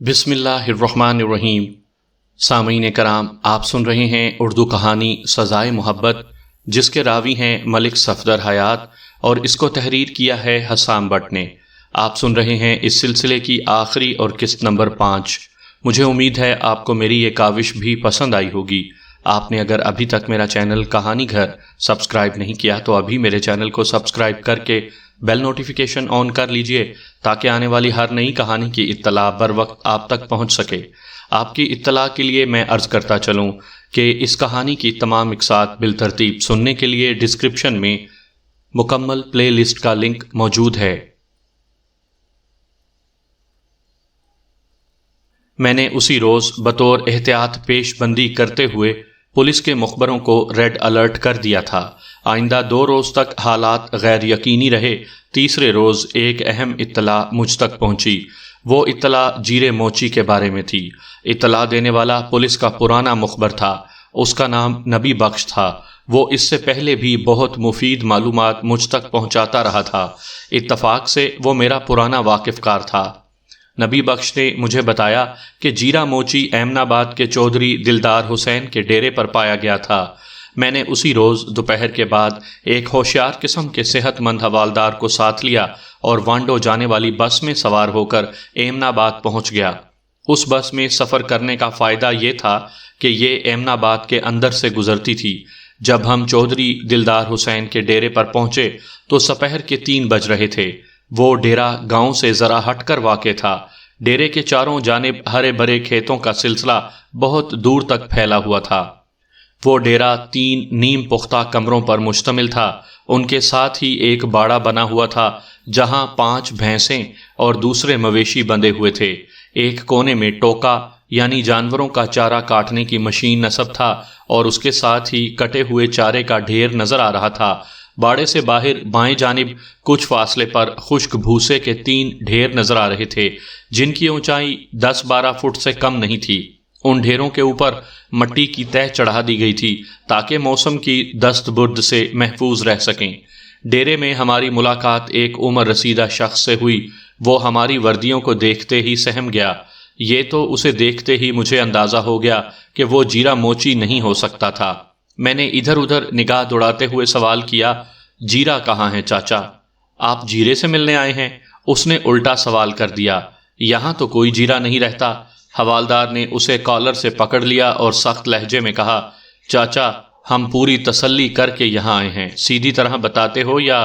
بسم اللہ الرحمن الرحیم۔ سامعین کرام، آپ سن رہے ہیں اردو کہانی سزائے محبت، جس کے راوی ہیں ملک صفدر حیات اور اس کو تحریر کیا ہے حسام بٹ نے۔ آپ سن رہے ہیں اس سلسلے کی آخری اور قسط نمبر 5۔ مجھے امید ہے آپ کو میری یہ کاوش بھی پسند آئی ہوگی۔ آپ نے اگر ابھی تک میرا چینل کہانی گھر سبسکرائب نہیں کیا تو ابھی میرے چینل کو سبسکرائب کر کے بیل نوٹیفیکیشن آن کر لیجئے تاکہ آنے والی ہر نئی کہانی کی اطلاع بر وقت آپ تک پہنچ سکے۔ آپ کی اطلاع کے لیے میں عرض کرتا چلوں کہ اس کہانی کی تمام اقساط بالترتیب سننے کے لیے ڈسکرپشن میں مکمل پلے لسٹ کا لنک موجود ہے۔ میں نے اسی روز بطور احتیاط پیش بندی کرتے ہوئے پولیس کے مخبروں کو ریڈ الرٹ کر دیا تھا۔ آئندہ 2 روز تک حالات غیر یقینی رہے۔ تیسرے روز ایک اہم اطلاع مجھ تک پہنچی۔ وہ اطلاع جیرے موچی کے بارے میں تھی۔ اطلاع دینے والا پولیس کا پرانا مخبر تھا۔ اس کا نام نبی بخش تھا۔ وہ اس سے پہلے بھی بہت مفید معلومات مجھ تک پہنچاتا رہا تھا۔ اتفاق سے وہ میرا پرانا واقف کار تھا۔ نبی بخش نے مجھے بتایا کہ جیرا موچی ایمن آباد کے چودھری دلدار حسین کے ڈیرے پر پایا گیا تھا۔ میں نے اسی روز دوپہر کے بعد ایک ہوشیار قسم کے صحت مند حوالدار کو ساتھ لیا اور وانڈو جانے والی بس میں سوار ہو کر ایمن آباد پہنچ گیا۔ اس بس میں سفر کرنے کا فائدہ یہ تھا کہ یہ ایمن آباد کے اندر سے گزرتی تھی۔ جب ہم چودھری دلدار حسین کے ڈیرے پر پہنچے تو سپہر کے 3 بج رہے تھے۔ وہ ڈیرا گاؤں سے ذرا ہٹ کر واقع تھا۔ ڈیرے کے چاروں جانب ہرے بھرے کھیتوں کا سلسلہ بہت دور تک پھیلا ہوا تھا۔ وہ ڈیرا 3 نیم پختہ کمروں پر مشتمل تھا۔ ان کے ساتھ ہی ایک باڑہ بنا ہوا تھا جہاں 5 بھینسیں اور دوسرے مویشی بندھے ہوئے تھے۔ ایک کونے میں ٹوکا یعنی جانوروں کا چارہ کاٹنے کی مشین نصب تھا اور اس کے ساتھ ہی کٹے ہوئے چارے کا ڈھیر نظر آ رہا تھا۔ باڑے سے باہر بائیں جانب کچھ فاصلے پر خشک بھوسے کے 3 ڈھیر نظر آ رہے تھے جن کی اونچائی 10-12 فٹ سے کم نہیں تھی۔ ان ڈھیروں کے اوپر مٹی کی تہ چڑھا دی گئی تھی تاکہ موسم کی دست برد سے محفوظ رہ سکیں۔ ڈیرے میں ہماری ملاقات ایک عمر رسیدہ شخص سے ہوئی۔ وہ ہماری وردیوں کو دیکھتے ہی سہم گیا۔ یہ تو اسے دیکھتے ہی مجھے اندازہ ہو گیا کہ وہ جیرا موچی نہیں ہو سکتا تھا۔ میں نے ادھر ادھر نگاہ دوڑاتے ہوئے سوال کیا، جیرا کہاں ہے چاچا؟ آپ جیرے سے ملنے آئے ہیں؟ اس نے الٹا سوال کر دیا۔ یہاں تو کوئی جیرا نہیں رہتا۔ حوالدار نے اسے کالر سے پکڑ لیا اور سخت لہجے میں کہا، چاچا ہم پوری تسلی کر کے یہاں آئے ہیں، سیدھی طرح بتاتے ہو یا؟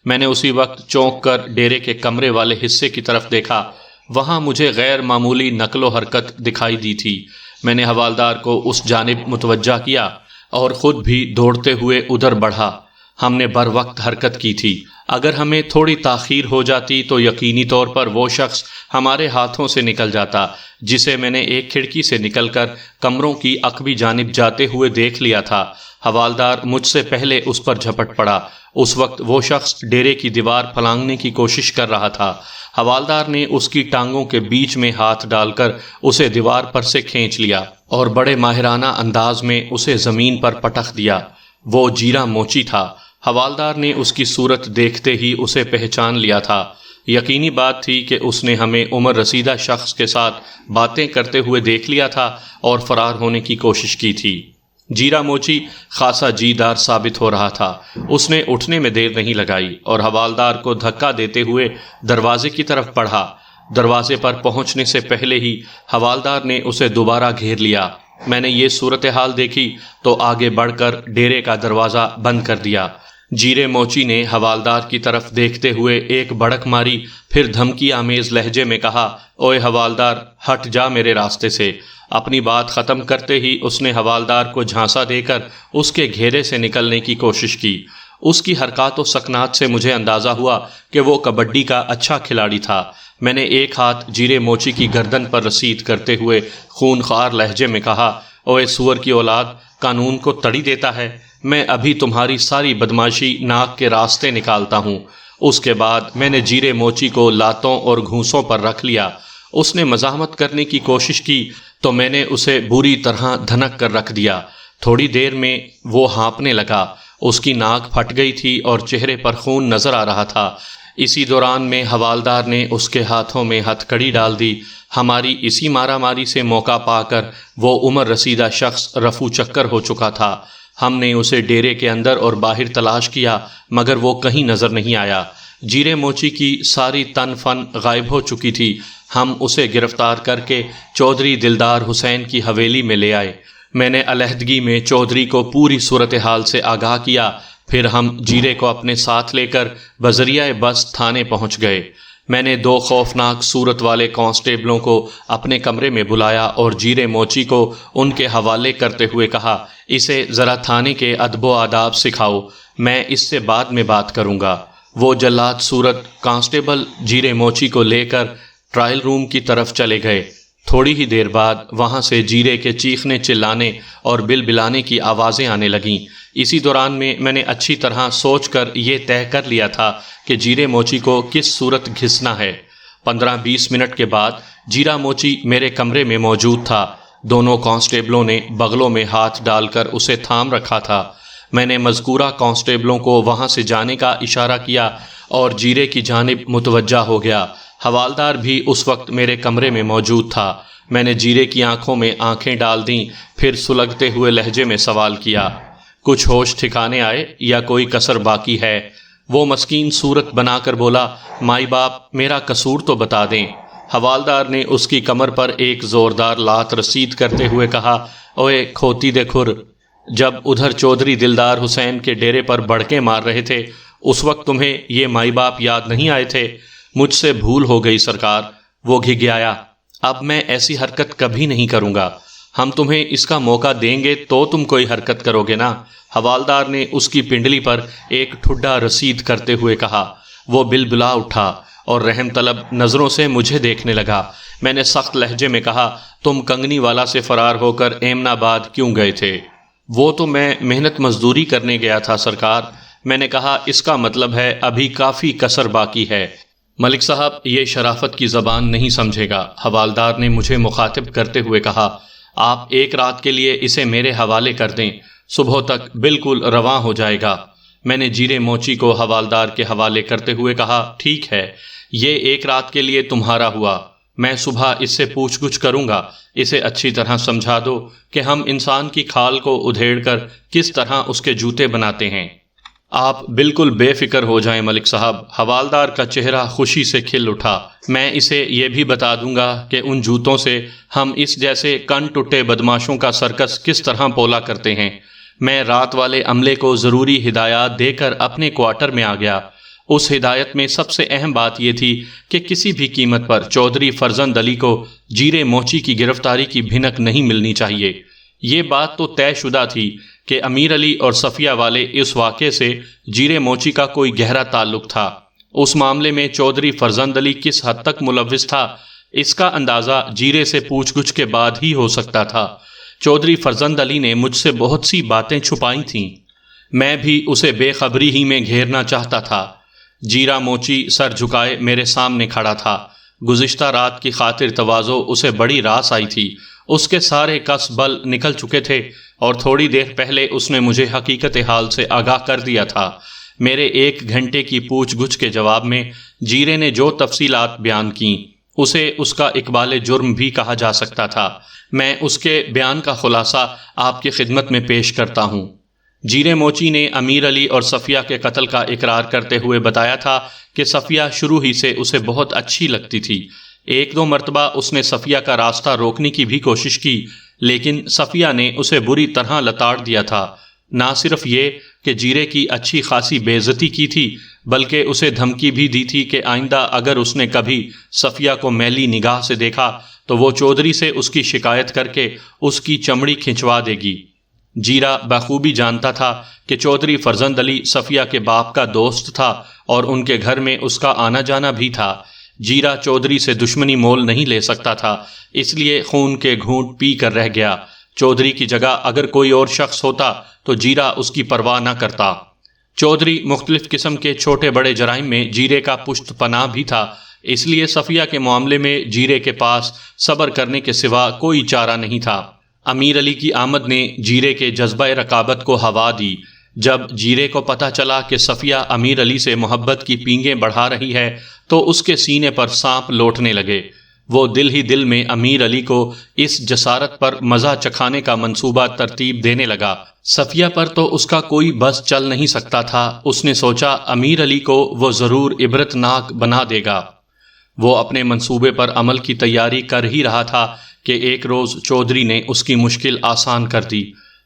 میں نے اسی وقت چونک کر ڈیرے کے کمرے والے حصے کی طرف دیکھا۔ وہاں مجھے غیر معمولی نقل و حرکت دکھائی دی تھی۔ میں نے حوالدار کو اس جانب متوجہ کیا اور خود بھی دوڑتے ہوئے ادھر بڑھا۔ ہم نے بر وقت حرکت کی تھی۔ اگر ہمیں تھوڑی تاخیر ہو جاتی تو یقینی طور پر وہ شخص ہمارے ہاتھوں سے نکل جاتا جسے میں نے ایک کھڑکی سے نکل کر کمروں کی عقبی جانب جاتے ہوئے دیکھ لیا تھا۔ حوالدار مجھ سے پہلے اس پر جھپٹ پڑا۔ اس وقت وہ شخص ڈیرے کی دیوار پھلانگنے کی کوشش کر رہا تھا۔ حوالدار نے اس کی ٹانگوں کے بیچ میں ہاتھ ڈال کر اسے دیوار پر سے کھینچ لیا اور بڑے ماہرانہ انداز میں اسے زمین پر پٹخ دیا۔ وہ جیرا موچی تھا۔ حوالدار نے اس کی صورت دیکھتے ہی اسے پہچان لیا تھا۔ یقینی بات تھی کہ اس نے ہمیں عمر رسیدہ شخص کے ساتھ باتیں کرتے ہوئے دیکھ لیا تھا اور فرار ہونے کی کوشش کی تھی۔ جیرا موچی خاصا جیدار ثابت ہو رہا تھا۔ اس نے اٹھنے میں دیر نہیں لگائی اور حوالدار کو دھکا دیتے ہوئے دروازے کی طرف بڑھا۔ دروازے پر پہنچنے سے پہلے ہی حوالدار نے اسے دوبارہ گھیر لیا۔ میں نے یہ صورتحال دیکھی تو آگے بڑھ کر ڈیرے کا دروازہ بند کر دیا۔ جیرے موچی نے حوالدار کی طرف دیکھتے ہوئے ایک بڑک ماری، پھر دھمکی آمیز لہجے میں کہا، اوئے حوالدار ہٹ جا میرے راستے سے۔ اپنی بات ختم کرتے ہی اس نے حوالدار کو جھانسا دے کر اس کے گھیرے سے نکلنے کی کوشش کی۔ اس کی حرکات و سکنات سے مجھے اندازہ ہوا کہ وہ کبڈی کا اچھا کھلاڑی تھا۔ میں نے ایک ہاتھ جیرے موچی کی گردن پر رسید کرتے ہوئے خونخوار لہجے میں کہا، اوئے سور کی اولاد، قانون کو تڑی دیتا ہے؟ میں ابھی تمہاری ساری بدماشی ناک کے راستے نکالتا ہوں۔ اس کے بعد میں نے جیرے موچی کو لاتوں اور گھونسوں پر رکھ لیا۔ اس نے مزاحمت کرنے کی کوشش کی تو میں نے اسے بری طرح دھنک کر رکھ دیا۔ تھوڑی دیر میں وہ ہانپنے لگا۔ اس کی ناک پھٹ گئی تھی اور چہرے پر خون نظر آ رہا تھا۔ اسی دوران میں حوالدار نے اس کے ہاتھوں میں ہتھ کڑی ڈال دی۔ ہماری اسی مارا ماری سے موقع پا کر وہ عمر رسیدہ شخص رفو چکر ہو چکا تھا۔ ہم نے اسے ڈیرے کے اندر اور باہر تلاش کیا مگر وہ کہیں نظر نہیں آیا۔ جیرے موچی کی ساری تن فن غائب ہو چکی تھی۔ ہم اسے گرفتار کر کے چودھری دلدار حسین کی حویلی میں لے آئے۔ میں نے علیحدگی میں چودھری کو پوری صورتحال سے آگاہ کیا، پھر ہم جیرے کو اپنے ساتھ لے کر بذریعہ بس تھانے پہنچ گئے۔ میں نے 2 خوفناک صورت والے کانسٹیبلوں کو اپنے کمرے میں بلایا اور جیرے موچی کو ان کے حوالے کرتے ہوئے کہا، اسے ذرا تھانے کے ادب و آداب سکھاؤ، میں اس سے بعد میں بات کروں گا۔ وہ جلاد صورت کانسٹیبل جیرے موچی کو لے کر ٹرائل روم کی طرف چلے گئے۔ تھوڑی ہی دیر بعد وہاں سے جیرے کے چیخنے چلانے اور بلبلانے کی آوازیں آنے لگیں۔ اسی دوران میں نے اچھی طرح سوچ کر یہ طے کر لیا تھا کہ جیرے موچی کو کس صورت گھسنا ہے۔ 15-20 منٹ کے بعد جیرا موچی میرے کمرے میں موجود تھا۔ دونوں کانسٹیبلوں نے بغلوں میں ہاتھ ڈال کر اسے تھام رکھا تھا۔ میں نے مذکورہ کانسٹیبلوں کو وہاں سے جانے کا اشارہ کیا اور جیرے کی جانب متوجہ ہو گیا۔ حوالدار بھی اس وقت میرے کمرے میں موجود تھا۔ میں نے جیرے کی آنکھوں میں آنکھیں ڈال دیں، پھر سلگتے ہوئے لہجے میں سوال کیا، کچھ ہوش ٹھکانے آئے یا کوئی کسر باقی ہے؟ وہ مسکین صورت بنا کر بولا، مائی باپ میرا قصور تو بتا دیں۔ حوالدار نے اس کی کمر پر ایک زوردار لات رسید کرتے ہوئے کہا، اوئے کھوتی دے کھر، جب ادھر چودھری دلدار حسین کے ڈیرے پر بڑکے مار رہے تھے اس وقت تمہیں یہ مائی باپ یاد نہیں آئے تھے؟ مجھ سے بھول ہو گئی سرکار، وہ گھگیایا، اب میں ایسی حرکت کبھی نہیں کروں گا۔ ہم تمہیں اس کا موقع دیں گے تو تم کوئی حرکت کرو گے نا؟ حوالدار نے اس کی پنڈلی پر ایک ٹھڈا رسید کرتے ہوئے کہا۔ وہ بلبلا اٹھا اور رحم طلب نظروں سے مجھے دیکھنے لگا۔ میں نے سخت لہجے میں کہا، تم کنگنی والا سے فرار ہو کر ایمن آباد کیوں گئے تھے؟ وہ تو میں محنت مزدوری کرنے گیا تھا سرکار۔ میں نے کہا، اس کا مطلب ہے ابھی کافی کسر باقی ہے۔ ملک صاحب یہ شرافت کی زبان نہیں سمجھے گا، حوالدار نے مجھے مخاطب کرتے ہوئے کہا، آپ ایک رات کے لیے اسے میرے حوالے کر دیں، صبح تک بالکل رواں ہو جائے گا۔ میں نے جیرے موچی کو حوالدار کے حوالے کرتے ہوئے کہا، ٹھیک ہے، یہ ایک رات کے لیے تمہارا ہوا، میں صبح اس سے پوچھ گچھ کروں گا۔ اسے اچھی طرح سمجھا دو کہ ہم انسان کی کھال کو ادھیڑ کر کس طرح اس کے جوتے بناتے ہیں۔ آپ بالکل بے فکر ہو جائیں ملک صاحب۔ حوالدار کا چہرہ خوشی سے کھل اٹھا۔ میں اسے یہ بھی بتا دوں گا کہ ان جوتوں سے ہم اس جیسے کن ٹٹے بدماشوں کا سرکس کس طرح پولا کرتے ہیں۔ میں رات والے عملے کو ضروری ہدایات دے کر اپنے کوارٹر میں آ گیا۔ اس ہدایت میں سب سے اہم بات یہ تھی کہ کسی بھی قیمت پر چودھری فرزند علی کو جیرے موچی کی گرفتاری کی بھنک نہیں ملنی چاہیے۔ یہ بات تو طے شدہ تھی کہ امیر علی اور صفیہ والے اس واقعے سے جیرے موچی کا کوئی گہرا تعلق تھا۔ اس معاملے میں چودھری فرزند علی کس حد تک ملوث تھا، اس کا اندازہ جیرے سے پوچھ گچھ کے بعد ہی ہو سکتا تھا۔ چودھری فرزند علی نے مجھ سے بہت سی باتیں چھپائی تھیں، میں بھی اسے بے خبری ہی میں گھیرنا چاہتا تھا۔ جیرا موچی سر جھکائے میرے سامنے کھڑا تھا۔ گزشتہ رات کی خاطر تواضع اسے بڑی راس آئی تھی۔ اس کے سارے کس بل نکل چکے تھے اور تھوڑی دیر پہلے اس نے مجھے حقیقت حال سے آگاہ کر دیا تھا۔ میرے 1 گھنٹے کی پوچھ گچھ کے جواب میں جیرے نے جو تفصیلات بیان کیں اسے اس کا اقبال جرم بھی کہا جا سکتا تھا۔ میں اس کے بیان کا خلاصہ آپ کی خدمت میں پیش کرتا ہوں۔ جیرے موچی نے امیر علی اور صفیہ کے قتل کا اقرار کرتے ہوئے بتایا تھا کہ صفیہ شروع ہی سے اسے بہت اچھی لگتی تھی۔ 1-2 مرتبہ اس نے صفیہ کا راستہ روکنے کی بھی کوشش کی، لیکن صفیہ نے اسے بری طرح لتاڑ دیا تھا۔ نہ صرف یہ کہ جیرے کی اچھی خاصی بے عزتی کی تھی، بلکہ اسے دھمکی بھی دی تھی کہ آئندہ اگر اس نے کبھی صفیہ کو میلی نگاہ سے دیکھا تو وہ چودھری سے اس کی شکایت کر کے اس کی چمڑی کھنچوا دے گی۔ جیرا بخوبی جانتا تھا کہ چودھری فرزند علی صفیہ کے باپ کا دوست تھا اور ان کے گھر میں اس کا آنا جانا بھی تھا۔ جیرا چودھری سے دشمنی مول نہیں لے سکتا تھا، اس لیے خون کے گھونٹ پی کر رہ گیا۔ چودھری کی جگہ اگر کوئی اور شخص ہوتا تو جیرا اس کی پرواہ نہ کرتا۔ چودھری مختلف قسم کے چھوٹے بڑے جرائم میں جیرے کا پشت پناہ بھی تھا، اس لیے صفیہ کے معاملے میں جیرے کے پاس صبر کرنے کے سوا کوئی چارہ نہیں تھا۔ امیر علی کی آمد نے جیرے کے جذبہ رقابت کو ہوا دی۔ جب جیرے کو پتہ چلا کہ صفیہ امیر علی سے محبت کی پینگیں بڑھا رہی ہے تو اس کے سینے پر سانپ لوٹنے لگے۔ وہ دل ہی دل میں امیر علی کو اس جسارت پر مزہ چکھانے کا منصوبہ ترتیب دینے لگا۔ صفیہ پر تو اس کا کوئی بس چل نہیں سکتا تھا۔ اس نے سوچا امیر علی کو وہ ضرور عبرتناک بنا دے گا۔ وہ اپنے منصوبے پر عمل کی تیاری کر ہی رہا تھا کہ ایک روز چودھری نے اس کی مشکل آسان کر دی۔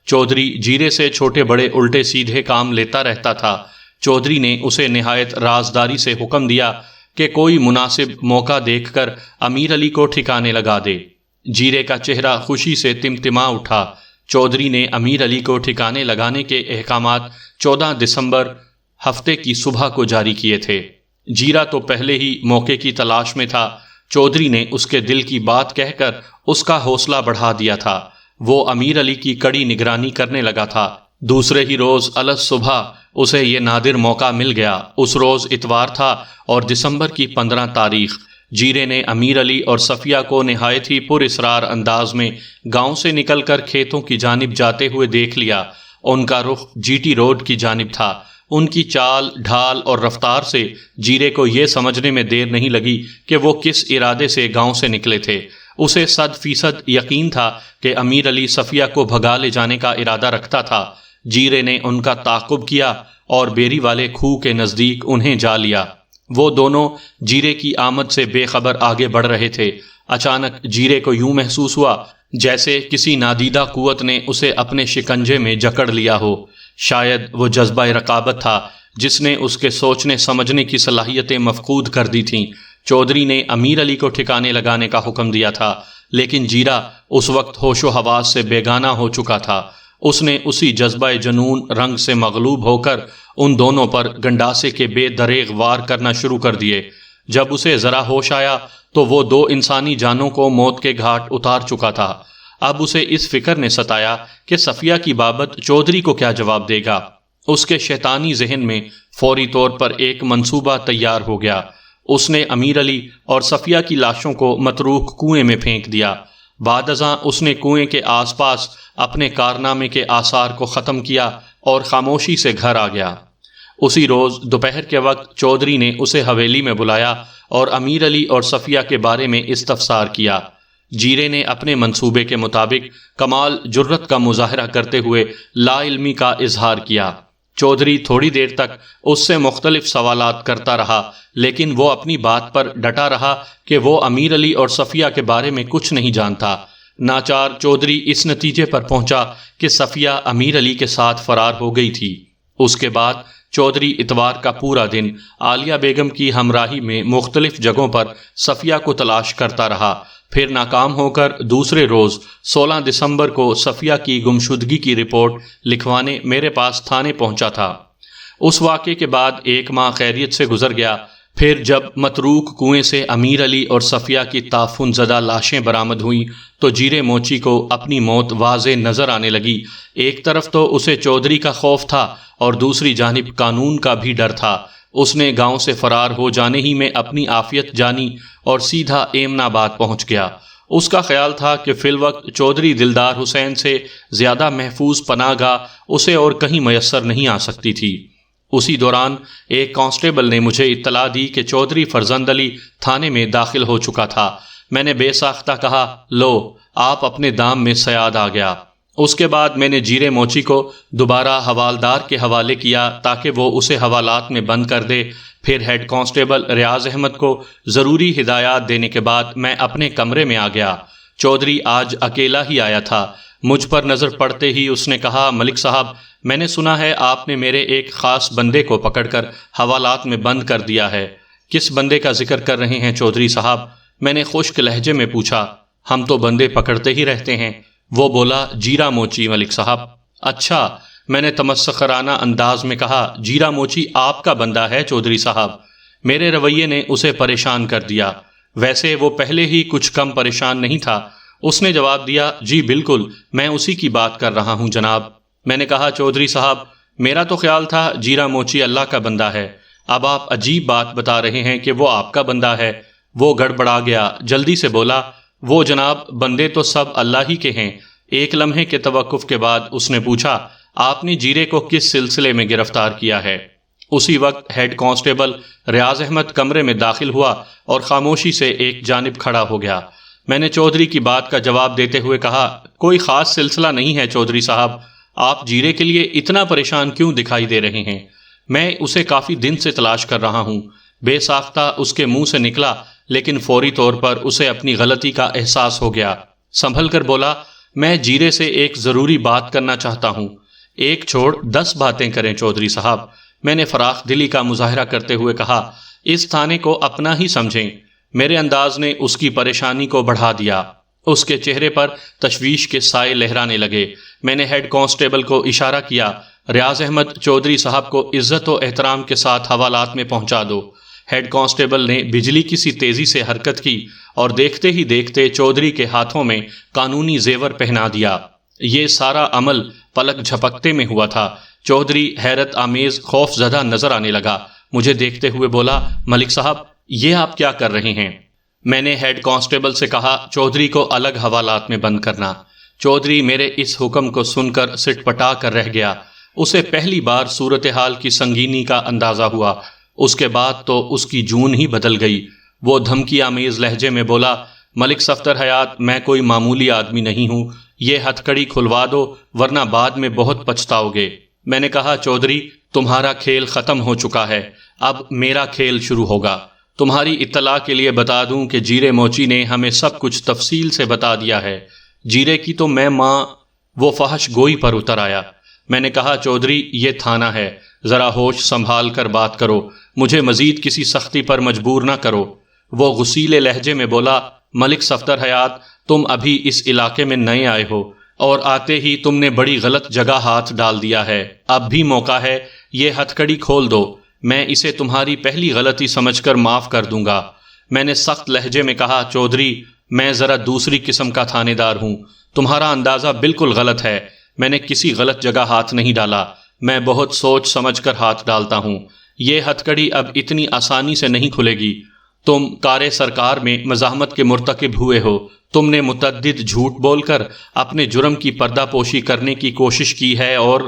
چودھری جیرے سے چھوٹے بڑے الٹے سیدھے کام لیتا رہتا تھا۔ چودھری نے اسے نہایت رازداری سے حکم دیا کہ کوئی مناسب موقع دیکھ کر امیر علی کو ٹھکانے لگا دے۔ جیرے کا چہرہ خوشی سے تمتما اٹھا۔ چودھری نے امیر علی کو ٹھکانے لگانے کے احکامات 14 دسمبر ہفتے کی صبح کو جاری کیے تھے۔ جیرا تو پہلے ہی موقع کی تلاش میں تھا۔ چودھری نے اس کے دل کی بات کہہ کر اس کا حوصلہ بڑھا دیا تھا۔ وہ امیر علی کی کڑی نگرانی کرنے لگا تھا۔ دوسرے ہی روز الگ صبح اسے یہ نادر موقع مل گیا۔ اس روز اتوار تھا اور دسمبر کی 15 تاریخ۔ جیرے نے امیر علی اور صفیہ کو نہایت ہی پر اسرار انداز میں گاؤں سے نکل کر کھیتوں کی جانب جاتے ہوئے دیکھ لیا۔ ان کا رخ جی ٹی روڈ کی جانب تھا۔ ان کی چال ڈھال اور رفتار سے جیرے کو یہ سمجھنے میں دیر نہیں لگی کہ وہ کس ارادے سے گاؤں سے نکلے تھے۔ اسے 100% یقین تھا کہ امیر علی صفیہ کو بھگا لے جانے کا ارادہ رکھتا تھا۔ جیرے نے ان کا تعاقب کیا اور بیری والے کھوہ کے نزدیک انہیں جا لیا۔ وہ دونوں جیرے کی آمد سے بے خبر آگے بڑھ رہے تھے۔ اچانک جیرے کو یوں محسوس ہوا جیسے کسی نادیدہ قوت نے اسے اپنے شکنجے میں جکڑ لیا ہو۔ شاید وہ جذبہ رقابت تھا جس نے اس کے سوچنے سمجھنے کی صلاحیتیں مفقود کر دی تھیں۔ چودھری نے امیر علی کو ٹھکانے لگانے کا حکم دیا تھا، لیکن جیرا اس وقت ہوش و حواس سے بیگانہ ہو چکا تھا۔ اس نے اسی جذبہ جنون رنگ سے مغلوب ہو کر ان دونوں پر گنڈاسے کے بے دریغ وار کرنا شروع کر دیے۔ جب اسے ذرا ہوش آیا تو وہ 2 انسانی جانوں کو موت کے گھاٹ اتار چکا تھا۔ اب اسے اس فکر نے ستایا کہ صفیہ کی بابت چودھری کو کیا جواب دے گا۔ اس کے شیطانی ذہن میں فوری طور پر ایک منصوبہ تیار ہو گیا۔ اس نے امیر علی اور صفیہ کی لاشوں کو متروک کنویں میں پھینک دیا۔ بعد ازاں اس نے کنویں کے آس پاس اپنے کارنامے کے آثار کو ختم کیا اور خاموشی سے گھر آ گیا۔ اسی روز دوپہر کے وقت چودھری نے اسے حویلی میں بلایا اور امیر علی اور صفیہ کے بارے میں استفسار کیا۔ جیرے نے اپنے منصوبے کے مطابق کمال جرت کا مظاہرہ کرتے ہوئے لا علمی کا اظہار کیا۔ چودھری تھوڑی دیر تک اس سے مختلف سوالات کرتا رہا، لیکن وہ اپنی بات پر ڈٹا رہا کہ وہ امیر علی اور صفیہ کے بارے میں کچھ نہیں جانتا۔ ناچار چودھری اس نتیجے پر پہنچا کہ صفیہ امیر علی کے ساتھ فرار ہو گئی تھی۔ اس کے بعد چودھری اتوار کا پورا دن عالیہ بیگم کی ہمراہی میں مختلف جگہوں پر صفیہ کو تلاش کرتا رہا۔ پھر ناکام ہو کر دوسرے روز 16 دسمبر کو صفیہ کی گمشدگی کی رپورٹ لکھوانے میرے پاس تھانے پہنچا تھا۔ اس واقعے کے بعد 1 ماہ خیریت سے گزر گیا۔ پھر جب متروک کنویں سے امیر علی اور صفیہ کی تعفن زدہ لاشیں برآمد ہوئیں تو جیرے موچی کو اپنی موت واضح نظر آنے لگی۔ ایک طرف تو اسے چودھری کا خوف تھا اور دوسری جانب قانون کا بھی ڈر تھا۔ اس نے گاؤں سے فرار ہو جانے ہی میں اپنی عافیت جانی اور سیدھا ایمن آباد پہنچ گیا۔ اس کا خیال تھا کہ فی الوقت چودھری دلدار حسین سے زیادہ محفوظ پناہ گاہ اسے اور کہیں میسر نہیں آ سکتی تھی۔ اسی دوران ایک کانسٹیبل نے مجھے اطلاع دی کہ چودھری فرزند علی تھانے میں داخل ہو چکا تھا۔ میں نے بے ساختہ کہا، لو آپ اپنے دام میں صیاد آ گیا۔ اس کے بعد میں نے جیرے موچی کو دوبارہ حوالدار کے حوالے کیا تاکہ وہ اسے حوالات میں بند کر دے۔ پھر ہیڈ کانسٹیبل ریاض احمد کو ضروری ہدایات دینے کے بعد میں اپنے کمرے میں آ گیا۔ چودھری آج اکیلا ہی آیا تھا۔ مجھ پر نظر پڑتے ہی اس نے کہا، ملک صاحب، میں نے سنا ہے آپ نے میرے ایک خاص بندے کو پکڑ کر حوالات میں بند کر دیا ہے۔ کس بندے کا ذکر کر رہے ہیں چودھری صاحب؟ میں نے خشک لہجے میں پوچھا۔ ہم تو بندے پکڑتے ہی رہتے ہیں۔ وہ بولا، جیرا موچی ملک صاحب۔ اچھا، میں نے تمسخرانہ انداز میں کہا، جیرا موچی آپ کا بندہ ہے چودھری صاحب؟ میرے رویے نے اسے پریشان کر دیا۔ ویسے وہ پہلے ہی کچھ کم پریشان نہیں تھا۔ اس نے جواب دیا، جی بالکل، میں اسی کی بات کر رہا ہوں جناب۔ میں نے کہا، چودھری صاحب، میرا تو خیال تھا جیرا موچی اللہ کا بندہ ہے۔ اب آپ عجیب بات بتا رہے ہیں کہ وہ آپ کا بندہ ہے۔ وہ گڑبڑا گیا، جلدی سے بولا، وہ جناب، بندے تو سب اللہ ہی کے ہیں۔ ایک لمحے کے توقف کے بعد اس نے پوچھا، آپ نے جیرے کو کس سلسلے میں گرفتار کیا ہے؟ اسی وقت ہیڈ کانسٹیبل ریاض احمد کمرے میں داخل ہوا اور خاموشی سے ایک جانب کھڑا ہو گیا۔ میں نے چودھری کی بات کا جواب دیتے ہوئے کہا، کوئی خاص سلسلہ نہیں ہے چودھری صاحب، آپ جیرے کے لیے اتنا پریشان کیوں دکھائی دے رہے ہیں؟ میں اسے کافی دن سے تلاش کر رہا ہوں۔ بے ساختہ اس کے منہ سے نکلا، لیکن فوری طور پر اسے اپنی غلطی کا احساس ہو گیا۔ سنبھل کر بولا، میں جیرے سے ایک ضروری بات کرنا چاہتا ہوں۔ ایک چھوڑ 10 باتیں کریں چودھری صاحب، میں نے فراخ دلی کا مظاہرہ کرتے ہوئے کہا۔ اس تھانے کو اپنا ہی سمجھیں۔ میرے انداز نے اس کی پریشانی کو بڑھا دیا۔ اس کے چہرے پر تشویش کے سائے لہرانے لگے۔ میں نے ہیڈ کانسٹیبل کو اشارہ کیا، ریاض احمد چودھری صاحب کو عزت و احترام کے ساتھ حوالات میں پہنچا دو۔ ہیڈ کانسٹیبل نے بجلی کی سی تیزی سے حرکت کی اور دیکھتے ہی دیکھتے چودھری کے ہاتھوں میں قانونی زیور پہنا دیا۔ یہ سارا عمل پلک جھپکتے میں ہوا تھا۔ چودھری حیرت آمیز خوف زدہ نظر آنے لگا۔ مجھے دیکھتے ہوئے بولا، ملک صاحب یہ آپ کیا کر رہے ہیں؟ میں نے ہیڈ کانسٹیبل سے کہا، چودھری کو الگ حوالات میں بند کرنا۔ چودھری میرے اس حکم کو سن کر سٹ پٹا کر رہ گیا۔ اسے پہلی بار صورتحال کی سنگینی کا اندازہ ہوا۔ اس کے بعد تو اس کی جون ہی بدل گئی۔ وہ دھمکی آمیز لہجے میں بولا، ملک صفدر حیات، میں کوئی معمولی آدمی نہیں ہوں، یہ ہتھکڑی کھلوا دو ورنہ بعد میں بہت پچھتاؤ گے۔ میں نے کہا، چودھری تمہارا کھیل ختم ہو چکا ہے، اب میرا کھیل شروع ہوگا۔ تمہاری اطلاع کے لیے بتا دوں کہ جیرے موچی نے ہمیں سب کچھ تفصیل سے بتا دیا ہے۔ جیرے کی تو میں ماں۔ وہ فحش گوئی پر اتر آیا۔ میں نے کہا، چودھری یہ تھانہ ہے، ذرا ہوش سنبھال کر بات کرو، مجھے مزید کسی سختی پر مجبور نہ کرو۔ وہ غصیلے لہجے میں بولا، ملک صفدر حیات، تم ابھی اس علاقے میں نئے آئے ہو اور آتے ہی تم نے بڑی غلط جگہ ہاتھ ڈال دیا ہے۔ اب بھی موقع ہے، یہ ہتھکڑی کھول دو، میں اسے تمہاری پہلی غلطی سمجھ کر معاف کر دوں گا۔ میں نے سخت لہجے میں کہا، چودھری میں ذرا دوسری قسم کا تھانے دار ہوں، تمہارا اندازہ بالکل غلط ہے، میں نے کسی غلط جگہ ہاتھ نہیں ڈالا، میں بہت سوچ سمجھ کر ہاتھ ڈالتا ہوں۔ یہ ہتھکڑی اب اتنی آسانی سے نہیں کھلے گی۔ تم کار سرکار میں مزاحمت کے مرتکب ہوئے ہو، تم نے متعدد جھوٹ بول کر اپنے جرم کی پردہ پوشی کرنے کی کوشش کی ہے اور…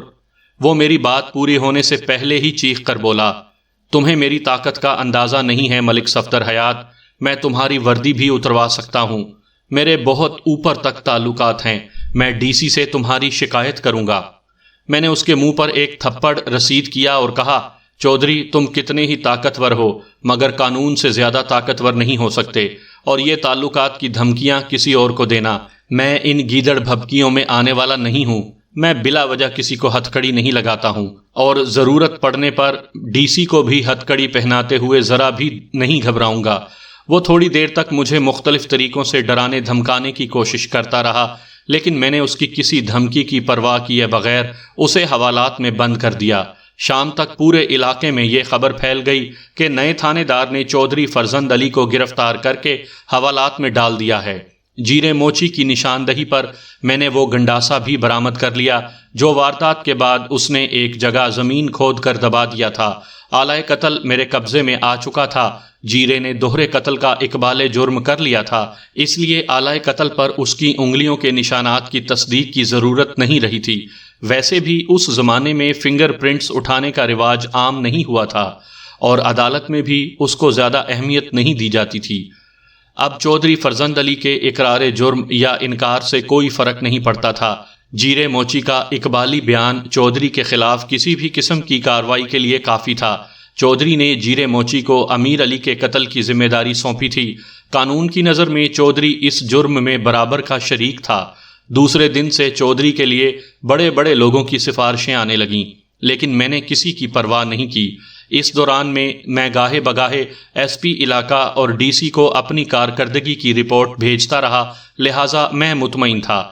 وہ میری بات پوری ہونے سے پہلے ہی چیخ کر بولا، تمہیں میری طاقت کا اندازہ نہیں ہے ملک صفدر حیات، میں تمہاری وردی بھی اتروا سکتا ہوں، میرے بہت اوپر تک تعلقات ہیں، میں ڈی سی سے تمہاری شکایت کروں گا۔ میں نے اس کے منہ پر ایک تھپڑ رسید کیا اور کہا، چودھری تم کتنے ہی طاقتور ہو مگر قانون سے زیادہ طاقتور نہیں ہو سکتے، اور یہ تعلقات کی دھمکیاں کسی اور کو دینا، میں ان گیدڑ بھبکیوں میں آنے والا نہیں ہوں، میں بلا وجہ کسی کو ہتھکڑی نہیں لگاتا ہوں، اور ضرورت پڑنے پر ڈی سی کو بھی ہتھکڑی پہناتے ہوئے ذرا بھی نہیں گھبراؤں گا۔ وہ تھوڑی دیر تک مجھے مختلف طریقوں سے ڈرانے دھمکانے کی کوشش کرتا رہا، لیکن میں نے اس کی کسی دھمکی کی پرواہ کیے بغیر اسے حوالات میں بند کر دیا۔ شام تک پورے علاقے میں یہ خبر پھیل گئی کہ نئے تھانے دار نے چودھری فرزند علی کو گرفتار کر کے حوالات میں ڈال دیا ہے۔ جیرے موچی کی نشاندہی پر میں نے وہ گنڈاسا بھی برآمد کر لیا جو واردات کے بعد اس نے ایک جگہ زمین کھود کر دبا دیا تھا۔ آلہ قتل میرے قبضے میں آ چکا تھا۔ جیرے نے دوہرے قتل کا اقبال جرم کر لیا تھا، اس لیے آلہ قتل پر اس کی انگلیوں کے نشانات کی تصدیق کی ضرورت نہیں رہی تھی۔ ویسے بھی اس زمانے میں فنگر پرنٹس اٹھانے کا رواج عام نہیں ہوا تھا اور عدالت میں بھی اس کو زیادہ اہمیت نہیں دی جاتی تھی۔ اب چودھری فرزند علی کے اقرار جرم یا انکار سے کوئی فرق نہیں پڑتا تھا۔ جیرے موچی کا اقبالی بیان چودھری کے خلاف کسی بھی قسم کی کارروائی کے لیے کافی تھا۔ چودھری نے جیرے موچی کو امیر علی کے قتل کی ذمہ داری سونپی تھی۔ قانون کی نظر میں چودھری اس جرم میں برابر کا شریک تھا۔ دوسرے دن سے چودھری کے لیے بڑے بڑے لوگوں کی سفارشیں آنے لگیں، لیکن میں نے کسی کی پرواہ نہیں کی۔ اس دوران میں گاہے بگاہے ایس پی علاقہ اور ڈی سی کو اپنی کارکردگی کی رپورٹ بھیجتا رہا، لہٰذا میں مطمئن تھا۔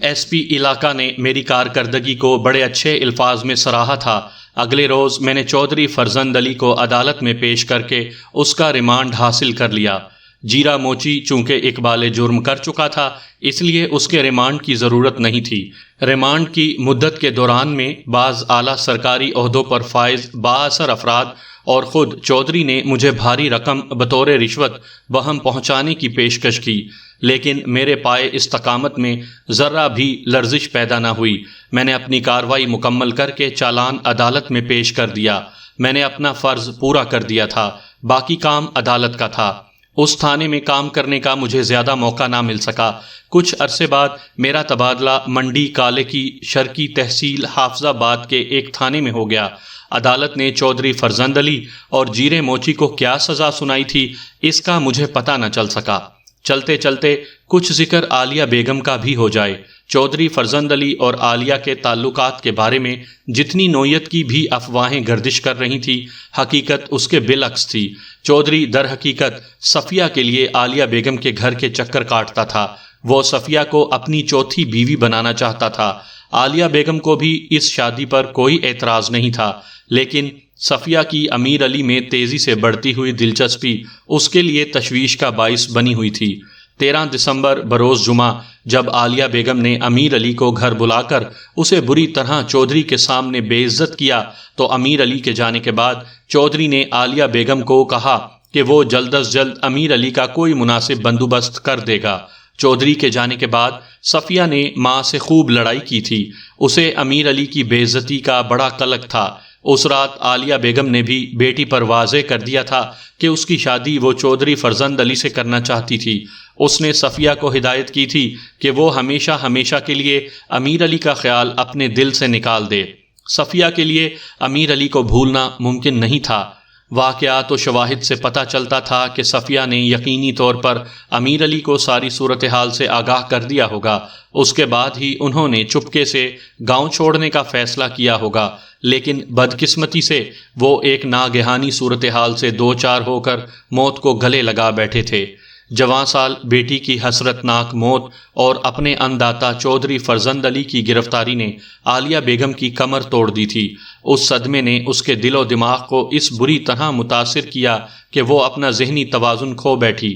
ایس پی علاقہ نے میری کارکردگی کو بڑے اچھے الفاظ میں سراہا تھا۔ اگلے روز میں نے چودھری فرزند علی کو عدالت میں پیش کر کے اس کا ریمانڈ حاصل کر لیا۔ جیرا موچی چونکہ اقبال جرم کر چکا تھا، اس لیے اس کے ریمانڈ کی ضرورت نہیں تھی۔ ریمانڈ کی مدت کے دوران میں بعض اعلیٰ سرکاری عہدوں پر فائز بااثر افراد اور خود چودھری نے مجھے بھاری رقم بطور رشوت بہم پہنچانے کی پیشکش کی، لیکن میرے پائے استقامت میں ذرہ بھی لرزش پیدا نہ ہوئی۔ میں نے اپنی کارروائی مکمل کر کے چالان عدالت میں پیش کر دیا۔ میں نے اپنا فرض پورا کر دیا تھا، باقی کام عدالت کا تھا۔ اس تھانے میں کام کرنے کا مجھے زیادہ موقع نہ مل سکا۔ کچھ عرصے بعد میرا تبادلہ منڈی کالے کی شرقی تحصیل حافظ آباد کے ایک تھانے میں ہو گیا۔ عدالت نے چودھری فرزند علی اور جیرے موچی کو کیا سزا سنائی تھی اس کا مجھے پتہ نہ چل سکا۔ چلتے چلتے کچھ ذکر عالیہ بیگم کا بھی ہو جائے۔ چودھری فرزند علی اور عالیہ کے تعلقات کے بارے میں جتنی نوعیت کی بھی افواہیں گردش کر رہی تھی، حقیقت اس کے بالعکس تھی۔ چودھری در حقیقت صفیہ کے لیے عالیہ بیگم کے گھر کے چکر کاٹتا تھا۔ وہ صفیہ کو اپنی چوتھی بیوی بنانا چاہتا تھا۔ عالیہ بیگم کو بھی اس شادی پر کوئی اعتراض نہیں تھا، لیکن صفیہ کی امیر علی میں تیزی سے بڑھتی ہوئی دلچسپی اس کے لیے تشویش کا باعث بنی ہوئی تھی۔ 13 دسمبر بروز جمعہ جب عالیہ بیگم نے امیر علی کو گھر بلا کر اسے بری طرح چودھری کے سامنے بے عزت کیا تو امیر علی کے جانے کے بعد چودھری نے عالیہ بیگم کو کہا کہ وہ جلد از جلد امیر علی کا کوئی مناسب بندوبست کر دے گا۔ چودھری کے جانے کے بعد صفیہ نے ماں سے خوب لڑائی کی تھی۔ اسے امیر علی کی بے عزتی کا بڑا قلق تھا۔ اس رات عالیہ بیگم نے بھی بیٹی پر واضح کر دیا تھا کہ اس کی شادی وہ چودھری فرزند علی سے کرنا چاہتی تھی۔ اس نے صفیہ کو ہدایت کی تھی کہ وہ ہمیشہ ہمیشہ کے لیے امیر علی کا خیال اپنے دل سے نکال دے۔ صفیہ کے لیے امیر علی کو بھولنا ممکن نہیں تھا۔ واقعات و شواہد سے پتہ چلتا تھا کہ صفیہ نے یقینی طور پر امیر علی کو ساری صورتحال سے آگاہ کر دیا ہوگا۔ اس کے بعد ہی انہوں نے چپکے سے گاؤں چھوڑنے کا فیصلہ کیا ہوگا، لیکن بدقسمتی سے وہ ایک ناگہانی صورتحال سے دوچار ہو کر موت کو گلے لگا بیٹھے تھے۔ جوان سال بیٹی کی حسرت ناک موت اور اپنے انداتا چودھری فرزند علی کی گرفتاری نے عالیہ بیگم کی کمر توڑ دی تھی۔ اس صدمے نے اس کے دل و دماغ کو اس بری طرح متاثر کیا کہ وہ اپنا ذہنی توازن کھو بیٹھی۔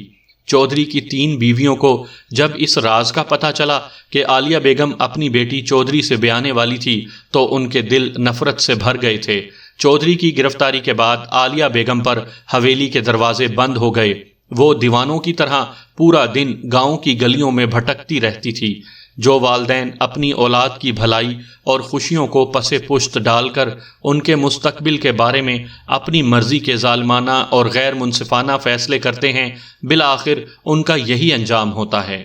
چودھری کی 3 بیویوں کو جب اس راز کا پتہ چلا کہ عالیہ بیگم اپنی بیٹی چودھری سے بیانے والی تھی تو ان کے دل نفرت سے بھر گئے تھے۔ چودھری کی گرفتاری کے بعد عالیہ بیگم پر حویلی کے دروازے بند ہو گئے۔ وہ دیوانوں کی طرح پورا دن گاؤں کی گلیوں میں بھٹکتی رہتی تھی۔ جو والدین اپنی اولاد کی بھلائی اور خوشیوں کو پس پشت ڈال کر ان کے مستقبل کے بارے میں اپنی مرضی کے ظالمانہ اور غیر منصفانہ فیصلے کرتے ہیں، بالآخر ان کا یہی انجام ہوتا ہے۔